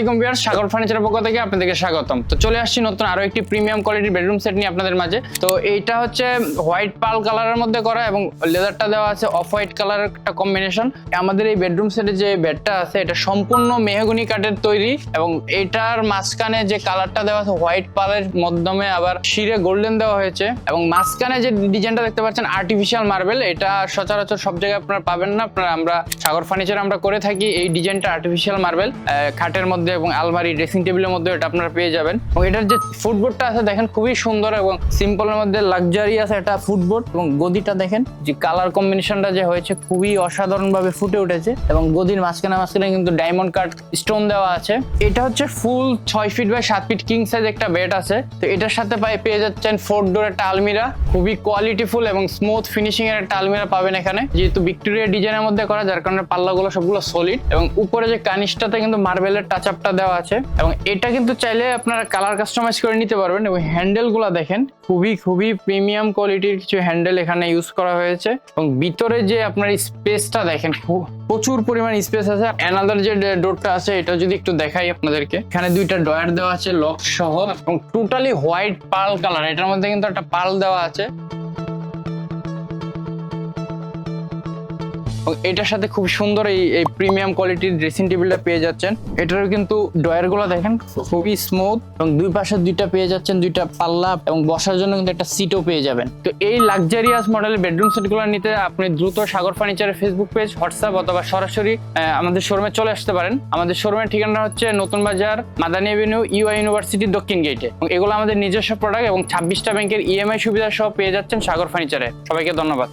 আলাইকুম ভিউয়ার্স, সাগর ফার্নিচারের পক্ষ থেকে আপনাদেরকে স্বাগতম। তো চলে আসছি নতুন আরো একটি প্রিমিয়াম কোয়ালিটির বেডরুম সেট নিয়ে আপনাদের মাঝে। তো এইটা হচ্ছে হোয়াইট পার্ল কালারের মধ্যে করা এবং লেদারটা দেওয়া আছে অফ হোয়াইট কালারের একটা কম্বিনেশন। আমাদের এই বেডরুম সেটে যে বেডটা আছে এটা সম্পূর্ণ মেহগনি কাঠের তৈরি এবং এটার মাঝখানে যে কালারটা দেওয়া আছে হোয়াইট পার্লের মাধ্যমে আবার শিরে গোল্ডেন দেওয়া হয়েছে এবং মাঝখানে যে ডিজাইনটা দেখতে পাচ্ছেন আর্টিফিশিয়াল মার্বেল। এটা সচরাচর সব জায়গায় আপনারা পাবেন না। আমরা সাগর ফার্নিচার আমরা করে থাকি এই ডিজাইনটা আর্টিফিশিয়াল মার্বেল খাটের মধ্যে এবং আলমারি ড্রেসিং টেবিলের মধ্যে এটা আপনারা পেয়ে যাবেন। এবং এটার যে ফুটবোর্ডটা আছে দেখেন খুবই সুন্দর এবং সিম্পলের মধ্যে লাক্সারি আছে একটা ফুটবোর্ড এবং গদিটা দেখেন যে কালার কম্বিনেশনটা যে হয়েছে খুবই অসাধারণ ভাবে ফুটে উঠেছে এবং গদির মাঝখানে কিন্তু ডায়মন্ড কাট স্টোন দেওয়া আছে। এটা হচ্ছে full 6 feet by 7 feet king size একটা বেড আছে। তো এটার সাথে পেয়ে যাচ্ছেন 4 ডোর একটা আলমিরা, খুবই কোয়ালিটিফুল এবং স্মুথ ফিনিশিং এর একটা আলমিরা পাবেন এখানে, যেহেতু ভিক্টোরিয়া ডিজাইনের মধ্যে করা যার কারণে পাল্লাগুলো সবগুলো সলিড এবং উপরে যে কানিশটাতে কিন্তু মার্বেলের টাচ আপটা দেওয়া আছে এবং এটা কিন্তু চাইলে আপনারা কালার কাস্টমাইজ করে নিতে পারবেন। এবং হ্যান্ডেল গুলা দেখেন খুবই প্রিমিয়াম কোয়ালিটির কিছু হ্যান্ডেল এখানে ইউজ করা হয়েছে এবং ভিতরে যে আপনার স্পেসটা দেখেন প্রচুর পরিমাণ স্পেস আছে। অ্যানাদার যে ডোরটা আছে এটা যদি একটু দেখাই আপনাদেরকে, এখানে দুইটা ডয়ার দেওয়া আছে লক সহ এবং টোটালি হোয়াইট পার্ল কালার, এটার মধ্যে কিন্তু একটা পার্ল দেওয়া আছে। এটার সাথে খুব সুন্দর এই প্রিমিয়াম কোয়ালিটির ড্রেসিং টেবিলটা পেয়ে যাচ্ছেন। এটারও কিন্তু ডয়ার গুলো দেখেন খুবই স্মুথ এবং দুই পাশে দুইটা পেয়ে যাচ্ছেন দুইটা পাল্লা এবং বসার জন্য কিন্তু একটা সিটও পেয়ে যাবেন। তো এই লাক্সারিয়াস মডেলের বেডরুম সেট গুলো নিতে আপনি দ্রুত সাগর ফার্নিচারের ফেসবুক পেজ, হোয়াটসঅ্যাপ অথবা সরাসরি আমাদের শোরুমে চলে আসতে পারেন। আমাদের শোরুমের ঠিকানা হচ্ছে নতুন বাজার, মাদানী এভিনিউ, ইউআই ইউনিভার্সিটির দক্ষিণ গেটে। এগুলো আমাদের নিজস্ব প্রোডাক্ট এবং 26টা ব্যাংকের ইএমআই সুবিধা সহ পেয়ে যাচ্ছেন সাগর ফার্নিচারে। সবাইকে ধন্যবাদ।